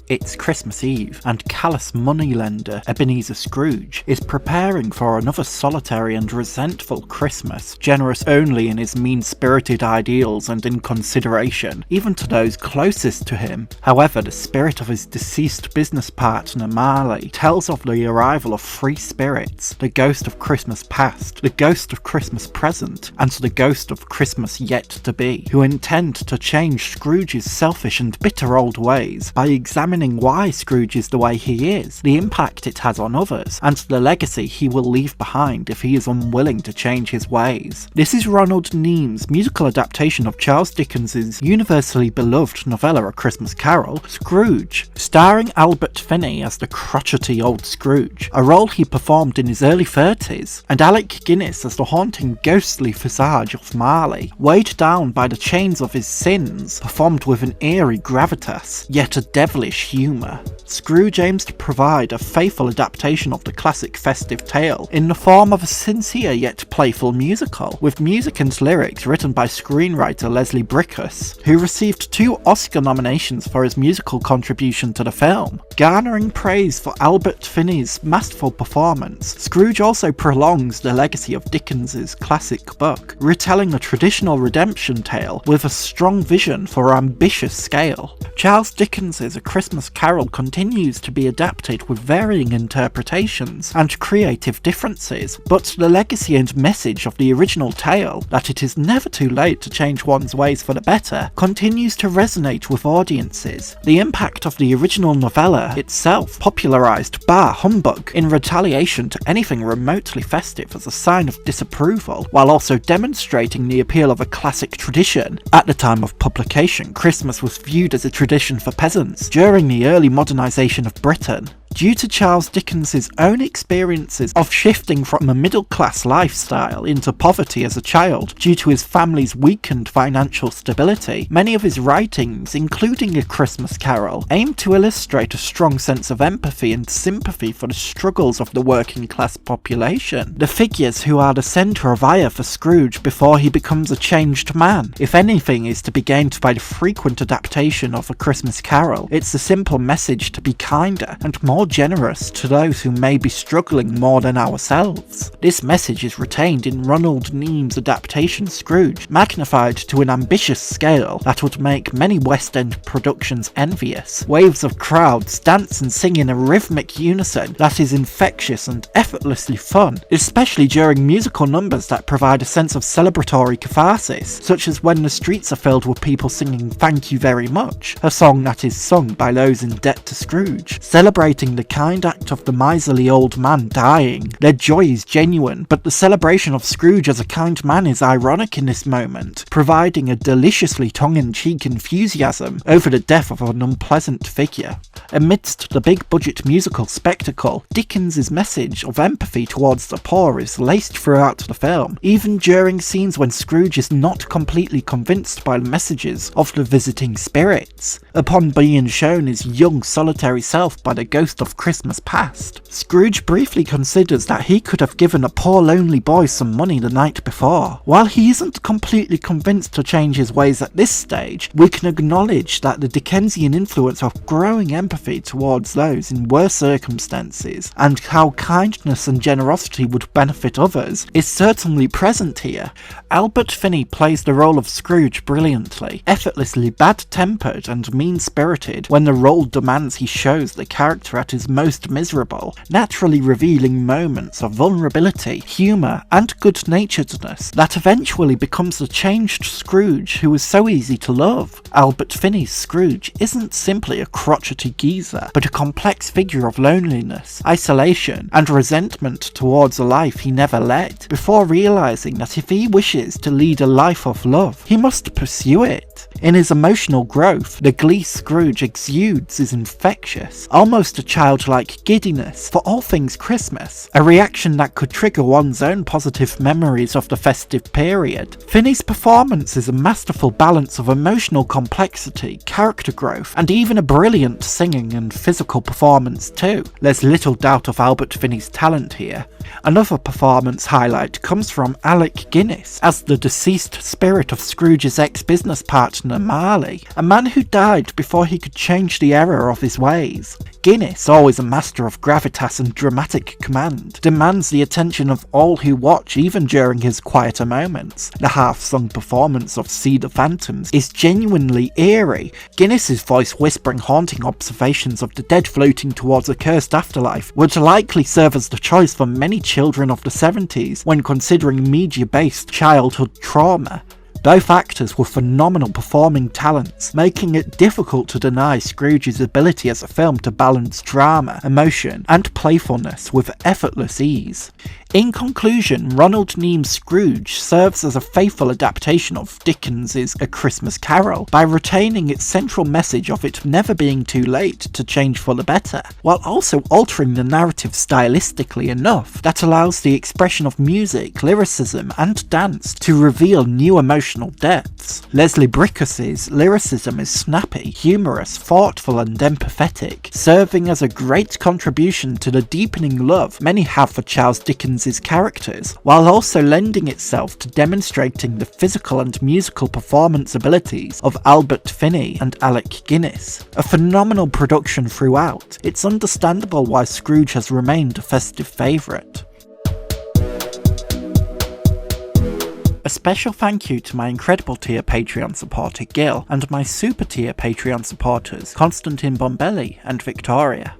It's Christmas Eve, and callous moneylender Ebenezer Scrooge is preparing for another solitary and resentful Christmas, generous only in his mean-spirited ideals and in consideration, even to those closest to him. However, the spirit of his deceased business partner Marley tells of the arrival of three spirits: the ghost of Christmas past, the ghost of Christmas present, and the ghost of Christmas yet to be, who intend to change Scrooge's selfish and bitter old ways by examining why Scrooge is the way he is, the impact it has on others, and the legacy he will leave behind if he is unwilling to change his ways. This is Ronald Neam's musical adaptation of Charles Dickens's universally beloved novella A Christmas Carol, Scrooge, starring Albert Finney as the crotchety old Scrooge, a role he performed in his early 30s, and Alec Guinness as the haunting ghostly visage of Marley, weighed down by the chains of his sins, performed with an eerie gravitas, yet a devilish humour. Scrooge aims to provide a faithful adaptation of the classic festive tale in the form of a sincere yet playful musical, with music and lyrics written by screenwriter Leslie Bricusse, who received 2 Oscar nominations for his musical contribution to the film. Garnering praise for Albert Finney's masterful performance, Scrooge also prolongs the legacy of Dickens's classic book, retelling a traditional redemption tale with a strong vision for ambitious scale. Charles Dickens's A Christmas Carol continues to be adapted with varying interpretations and creative differences, but the legacy and message of the original tale, that it is never too late to change one's ways for the better, continues to resonate with audiences. The impact of the original novella itself popularised Bah Humbug in retaliation to anything remotely festive as a sign of disapproval, while also demonstrating the appeal of a classic tradition. At the time of publication, Christmas was viewed as a tradition for peasants during the early modernisation of Britain. Due to Charles Dickens's own experiences of shifting from a middle-class lifestyle into poverty as a child due to his family's weakened financial stability, many of his writings, including A Christmas Carol, aim to illustrate a strong sense of empathy and sympathy for the struggles of the working-class population, the figures who are the centre of ire for Scrooge before he becomes a changed man. If anything is to be gained by the frequent adaptation of A Christmas Carol, it's the simple message to be kinder and more generous to those who may be struggling more than ourselves. This message is retained in Ronald Neam's adaptation Scrooge, magnified to an ambitious scale that would make many West End productions envious. Waves of crowds dance and sing in a rhythmic unison that is infectious and effortlessly fun, especially during musical numbers that provide a sense of celebratory catharsis, such as when the streets are filled with people singing Thank You Very Much, a song that is sung by those in debt to Scrooge, celebrating the kind act of the miserly old man dying. Their joy is genuine, but the celebration of Scrooge as a kind man is ironic in this moment, providing a deliciously tongue-in-cheek enthusiasm over the death of an unpleasant figure. Amidst the big-budget musical spectacle, Dickens's message of empathy towards the poor is laced throughout the film, even during scenes when Scrooge is not completely convinced by the messages of the visiting spirits. Upon being shown his young, solitary self by the ghost of Christmas past, Scrooge briefly considers that he could have given a poor lonely boy some money the night before. While he isn't completely convinced to change his ways at this stage, we can acknowledge that the Dickensian influence of growing empathy towards those in worse circumstances, and how kindness and generosity would benefit others, is certainly present here. Albert Finney plays the role of Scrooge brilliantly, effortlessly bad-tempered and mean-spirited. When the role demands, he shows the character at his most miserable, naturally revealing moments of vulnerability, humour, and good-naturedness that eventually becomes the changed Scrooge who is so easy to love. Albert Finney's Scrooge isn't simply a crotchety geezer, but a complex figure of loneliness, isolation, and resentment towards a life he never led, before realising that if he wishes to lead a life of love, he must pursue it. it. In his emotional growth, the glee Scrooge exudes is infectious, almost a childlike giddiness for all things Christmas, a reaction that could trigger one's own positive memories of the festive period. Finney's performance is a masterful balance of emotional complexity, character growth, and even a brilliant singing and physical performance too. There's little doubt of Albert Finney's talent here. Another performance highlight comes from Alec Guinness as the deceased spirit of Scrooge's ex-business partner Marley, a man who died before he could change the error of his ways. Guinness, always a master of gravitas and dramatic command, demands the attention of all who watch even during his quieter moments. The half-sung performance of See the Phantoms is genuinely eerie, Guinness's voice whispering haunting observations of the dead floating towards a cursed afterlife would likely serve as the choice for many children of the 70s when considering media-based childhood trauma. Both actors were phenomenal performing talents, making it difficult to deny Scrooge's ability as a film to balance drama, emotion, and playfulness with effortless ease. In conclusion, Ronald Neam's Scrooge serves as a faithful adaptation of Dickens's A Christmas Carol by retaining its central message of it never being too late to change for the better, while also altering the narrative stylistically enough that allows the expression of music, lyricism, and dance to reveal new emotional depths. Leslie Bricuss's lyricism is snappy, humorous, thoughtful, and empathetic, serving as a great contribution to the deepening love many have for Charles Dickens's characters, while also lending itself to demonstrating the physical and musical performance abilities of Albert Finney and Alec Guinness. A phenomenal production throughout, it's understandable why Scrooge has remained a festive favourite. A special thank you to my incredible tier Patreon supporter Gil, and my super tier Patreon supporters Constantine Bombelli and Victoria.